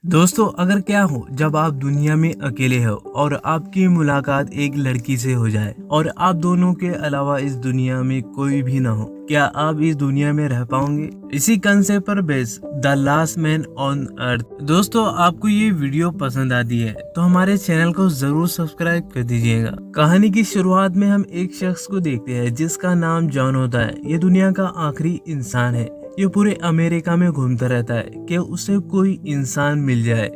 दोस्तों, अगर क्या हो जब आप दुनिया में अकेले हो और आपकी मुलाकात एक लड़की से हो जाए और आप दोनों के अलावा इस दुनिया में कोई भी ना हो, क्या आप इस दुनिया में रह पाओगे? इसी कंसेप्ट पर based the last man on earth. दोस्तों, आपको ये वीडियो पसंद आती है तो हमारे चैनल को जरूर सब्सक्राइब कर दीजिएगा। कहानी की शुरुआत में हम एक शख्स को देखते हैं जिसका नाम जॉन होता है। ये दुनिया का आखिरी इंसान है। ये पूरे अमेरिका में घूमता रहता है कि उसे कोई इंसान मिल जाए।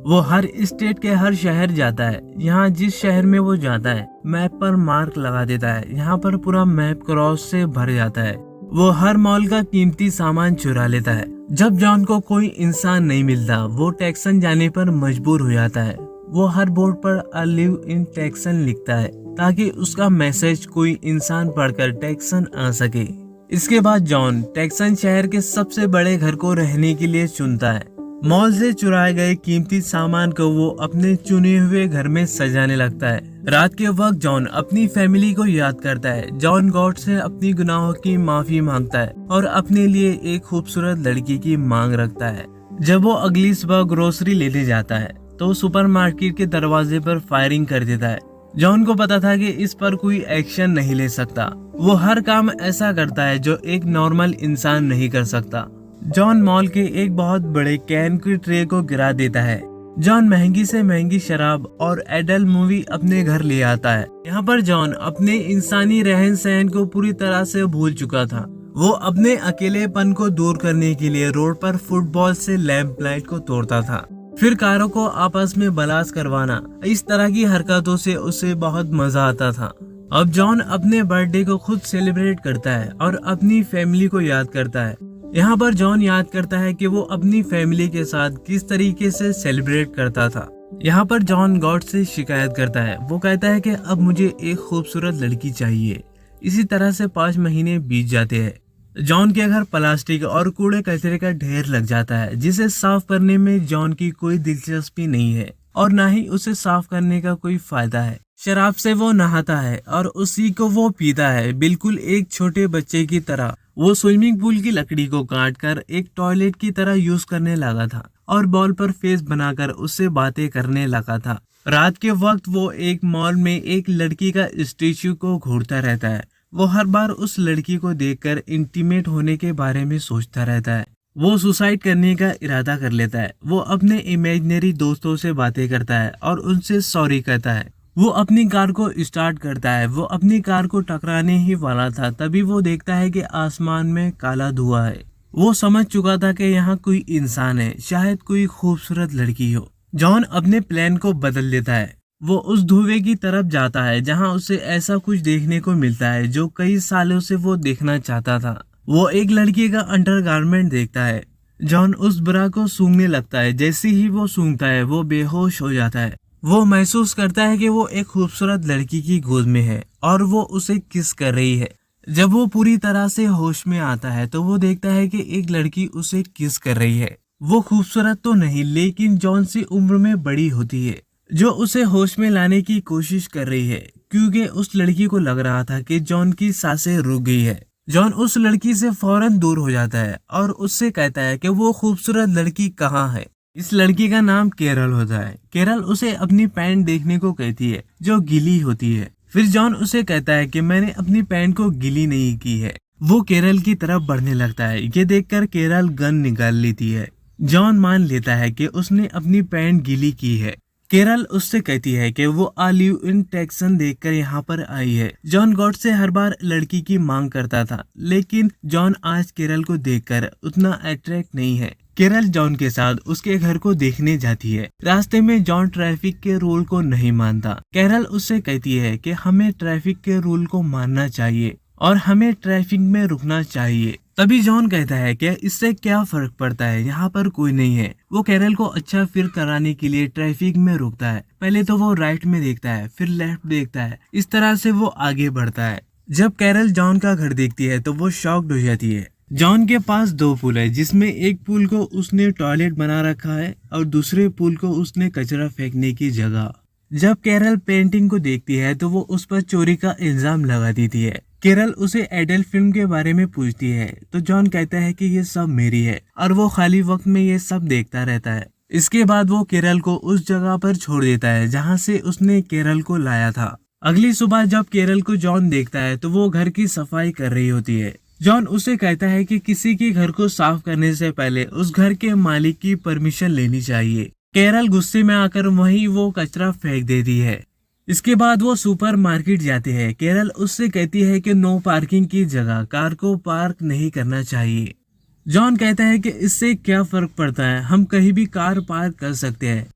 वो हर स्टेट के हर शहर जाता है। यहाँ जिस शहर में वो जाता है मैप पर मार्क लगा देता है। यहाँ पर पूरा मैप क्रॉस से भर जाता है। वो हर मॉल का कीमती सामान चुरा लेता है। जब जॉन को कोई इंसान नहीं मिलता, वो टेक्सन जाने पर मजबूर हो जाता है। वो हर बोर्ड पर आई लिव इन टेक्सन लिखता है ताकि उसका मैसेज कोई इंसान पढ़कर टेक्सन आ सके। इसके बाद जॉन टेक्सन शहर के सबसे बड़े घर को रहने के लिए चुनता है। मॉल से चुराए गए कीमती सामान को वो अपने चुने हुए घर में सजाने लगता है। रात के वक्त जॉन अपनी फैमिली को याद करता है। जॉन गॉड से अपनी गुनाहों की माफी मांगता है और अपने लिए एक खूबसूरत लड़की की मांग रखता है। जब वो अगली सुबह ग्रोसरी लेने जाता है तो सुपरमार्केट के दरवाजे पर फायरिंग कर देता है। जॉन को पता था कि इस पर कोई एक्शन नहीं ले सकता। वो हर काम ऐसा करता है जो एक नॉर्मल इंसान नहीं कर सकता। जॉन मॉल के एक बहुत बड़े कैन की ट्रे को गिरा देता है। जॉन महंगी से महंगी शराब और एडल्ट मूवी अपने घर ले आता है। यहाँ पर जॉन अपने इंसानी रहन सहन को पूरी तरह से भूल चुका था। वो अपने अकेलेपन को दूर करने के लिए रोड पर फुटबॉल से लैंप लाइट को तोड़ता था, फिर कारों को आपस में ब्लास्ट करवाना। इस तरह की हरकतों से उसे बहुत मजा आता था। अब जॉन अपने बर्थडे को खुद सेलिब्रेट करता है और अपनी फैमिली को याद करता है। यहाँ पर जॉन याद करता है कि वो अपनी फैमिली के साथ किस तरीके से सेलिब्रेट करता था। यहाँ पर जॉन गॉड से शिकायत करता है। वो कहता है कि अब मुझे एक खूबसूरत लड़की चाहिए। इसी तरह से 5 महीने बीत जाते हैं। जॉन के घर प्लास्टिक और कूड़े कचरे का ढेर लग जाता है, जिसे साफ करने में जॉन की कोई दिलचस्पी नहीं है और न ही उसे साफ करने का कोई फायदा है। शराब से वो नहाता है और उसी को वो पीता है, बिल्कुल एक छोटे बच्चे की तरह। वो स्विमिंग पूल की लकड़ी को काटकर एक टॉयलेट की तरह यूज करने लगा था और बॉल पर फेस बनाकर उससे बातें करने लगा था। रात के वक्त वो एक मॉल में एक लड़की का स्टेच्यू को घूरता रहता है। वो हर बार उस लड़की को देखकर इंटीमेट होने के बारे में सोचता रहता है। वो सुसाइड करने का इरादा कर लेता है। वो अपने इमेजिनरी दोस्तों से बातें करता है और उनसे सॉरी कहता है। वो अपनी कार को स्टार्ट करता है। वो अपनी कार को टकराने ही वाला था, तभी वो देखता है कि आसमान में काला धुआं है। वो समझ चुका था कि यहाँ कोई इंसान है, शायद कोई खूबसूरत लड़की हो। जॉन अपने प्लान को बदल देता है। वो उस धुएं की तरफ जाता है जहां उसे ऐसा कुछ देखने को मिलता है जो कई सालों से वो देखना चाहता था। वो एक लड़की का अंडरगारमेंट देखता है। जॉन उस ब्रा को सूंघने लगता है। जैसे ही वो सूंघता है वो बेहोश हो जाता है। वो महसूस करता है कि वो एक खूबसूरत लड़की की गोद में है और वो उसे किस कर रही है। जब वो पूरी तरह से होश में आता है तो वो देखता है कि एक लड़की उसे किस कर रही है। वो खूबसूरत तो नहीं, लेकिन जॉन से उम्र में बड़ी होती है, जो उसे होश में लाने की कोशिश कर रही है, क्योंकि उस लड़की को लग रहा था कि जॉन की सांसें रुक गई है। जॉन उस लड़की से फौरन दूर हो जाता है और उससे कहता है कि वो खूबसूरत लड़की कहाँ है। इस लड़की का नाम केरल होता है। केरल उसे अपनी पैंट देखने को कहती है जो गीली होती है। फिर जॉन उसे कहता है कि मैंने अपनी पैंट को गीली नहीं की है। वो केरल की तरफ बढ़ने लगता है। ये देखकर केरल गन निकाल लेती है। जॉन मान लेता है कि उसने अपनी पैंट गीली की है। केरल उससे कहती है कि वो आई लिव इन टेक्सन देखकर यहाँ पर आई है। जॉन गॉड से हर बार लड़की की मांग करता था, लेकिन जॉन आज केरल को देखकर उतना अट्रैक्ट नहीं है। केरल जॉन के साथ उसके घर को देखने जाती है। रास्ते में जॉन ट्रैफिक के रूल को नहीं मानता। केरल उससे कहती है कि हमें ट्रैफिक के रूल को मानना चाहिए और हमें ट्रैफिक में रुकना चाहिए। तभी जॉन कहता है कि इससे क्या फर्क पड़ता है, यहाँ पर कोई नहीं है। वो कैरल को अच्छा फील कराने के लिए ट्रैफिक में रुकता है। पहले तो वो राइट में देखता है, फिर लेफ्ट देखता है। इस तरह से वो आगे बढ़ता है। जब कैरल जॉन का घर देखती है तो वो शॉक्ड हो जाती है। जॉन के पास 2 पूल है, जिसमें एक पूल को उसने टॉयलेट बना रखा है और दूसरे पूल को उसने कचरा फेंकने की जगह। जब कैरल पेंटिंग को देखती है तो वो उस पर चोरी का इल्जाम लगा देती है। केरल उसे एडल्ट फिल्म के बारे में पूछती है तो जॉन कहता है कि ये सब मेरी है और वो खाली वक्त में ये सब देखता रहता है। इसके बाद वो केरल को उस जगह पर छोड़ देता है जहाँ से उसने केरल को लाया था। अगली सुबह जब केरल को जॉन देखता है तो वो घर की सफाई कर रही होती है। जॉन उसे कहता है कि किसी के घर को साफ करने से पहले उस घर के मालिक की परमिशन लेनी चाहिए। केरल गुस्से में आकर वहीं वो कचरा फेंक देती है। इसके बाद वो सुपर मार्केट जाते हैं। केरल उससे कहती है कि नो पार्किंग की जगह कार को पार्क नहीं करना चाहिए। जॉन कहता है कि इससे क्या फर्क पड़ता है, हम कहीं भी कार पार्क कर सकते हैं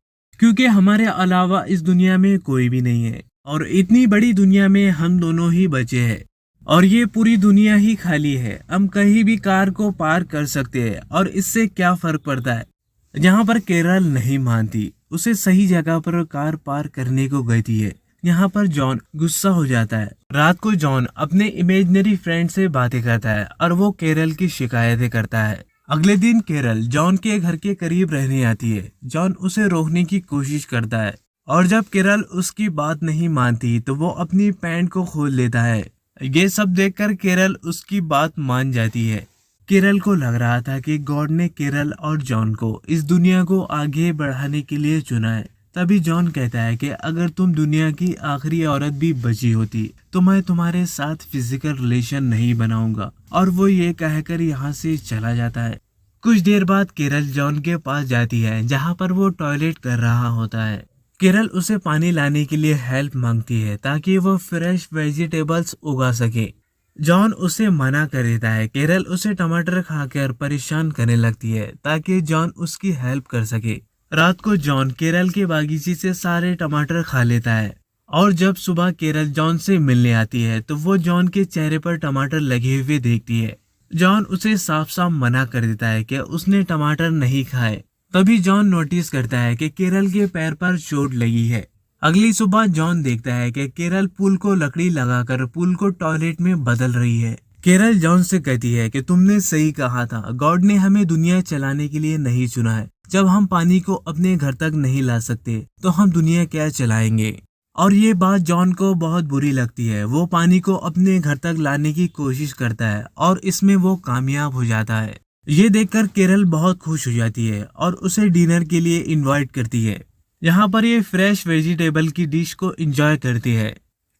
क्योंकि हमारे अलावा इस दुनिया में कोई भी नहीं है और इतनी बड़ी दुनिया में हम दोनों ही बचे हैं और ये पूरी दुनिया ही खाली है। हम कहीं भी कार को पार्क कर सकते हैं और इससे क्या फर्क पड़ता है। यहाँ पर केरल नहीं मानती, उसे सही जगह पर कार पार्क करने को कहती है। यहाँ पर जॉन गुस्सा हो जाता है। रात को जॉन अपने इमेजिनरी फ्रेंड से बातें करता है और वो केरल की शिकायतें करता है। अगले दिन केरल जॉन के घर के करीब रहने आती है। जॉन उसे रोकने की कोशिश करता है और जब केरल उसकी बात नहीं मानती तो वो अपनी पैंट को खोल लेता है। ये सब देखकर केरल उसकी बात मान जाती है। केरल को लग रहा था कि गॉड ने केरल और जॉन को इस दुनिया को आगे बढ़ाने के लिए चुना है। तभी जॉन कहता है कि अगर तुम दुनिया की आखिरी औरत भी बची होती तो मैं तुम्हारे साथ फिजिकल रिलेशन नहीं बनाऊंगा, और वो ये कहकर यहाँ से चला जाता है। कुछ देर बाद केरल जॉन के पास जाती है जहाँ पर वो टॉयलेट कर रहा होता है। केरल उसे पानी लाने के लिए हेल्प मांगती है ताकि वो फ्रेश वेजिटेबल्स उगा सके। जॉन उसे मना कर देता है। केरल उसे टमाटर खाकर परेशान करने लगती है ताकि जॉन उसकी हेल्प कर सके। रात को जॉन केरल के बागीचे से सारे टमाटर खा लेता है और जब सुबह केरल जॉन से मिलने आती है तो वो जॉन के चेहरे पर टमाटर लगे हुए देखती है। जॉन उसे साफ साफ मना कर देता है कि उसने टमाटर नहीं खाए। तभी जॉन नोटिस करता है कि केरल के पैर पर चोट लगी है। अगली सुबह जॉन देखता है कि केरल पूल को लकड़ी लगाकर पूल को टॉयलेट में बदल रही है। केरल जॉन से कहती है कि तुमने सही कहा था, गॉड ने हमें दुनिया चलाने के लिए नहीं चुना है। जब हम पानी को अपने घर तक नहीं ला सकते तो हम दुनिया क्या चलाएंगे। और ये बात जॉन को बहुत बुरी लगती है। वो पानी को अपने घर तक लाने की कोशिश करता है और इसमें वो कामयाब हो जाता है। ये देखकर केरल बहुत खुश हो जाती है और उसे डिनर के लिए इनवाइट करती है। यहाँ पर ये फ्रेश वेजिटेबल की डिश को एंजॉय करती है।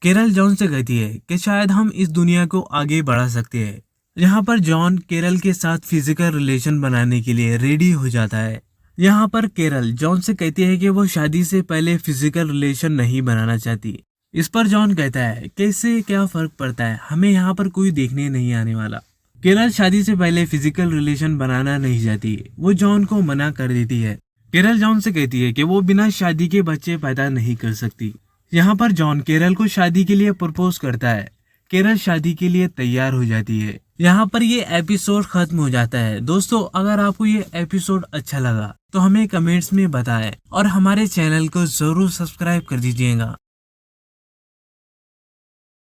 केरल जॉन से कहती है कि शायद हम इस दुनिया को आगे बढ़ा सकते हैं। यहाँ पर जॉन केरल के साथ फिजिकल रिलेशन बनाने के लिए रेडी हो जाता है। यहाँ पर केरल जॉन से कहती है कि वो शादी से पहले फिजिकल रिलेशन नहीं बनाना चाहती। इस पर जॉन कहता है कि इससे क्या फर्क पड़ता है, हमें यहाँ पर कोई देखने नहीं आने वाला। केरल शादी से पहले फिजिकल रिलेशन बनाना नहीं चाहती, वो जॉन को मना कर देती है। केरल जॉन से कहती है कि वो बिना शादी के बच्चे पैदा नहीं कर सकती। यहाँ पर जॉन केरल को शादी के लिए प्रपोज करता है। केरल शादी के लिए तैयार हो जाती है। यहाँ पर ये एपिसोड खत्म हो जाता है। दोस्तों, अगर आपको ये एपिसोड अच्छा लगा तो हमें कमेंट्स में बताएं और हमारे चैनल को जरूर सब्सक्राइब कर दीजिएगा।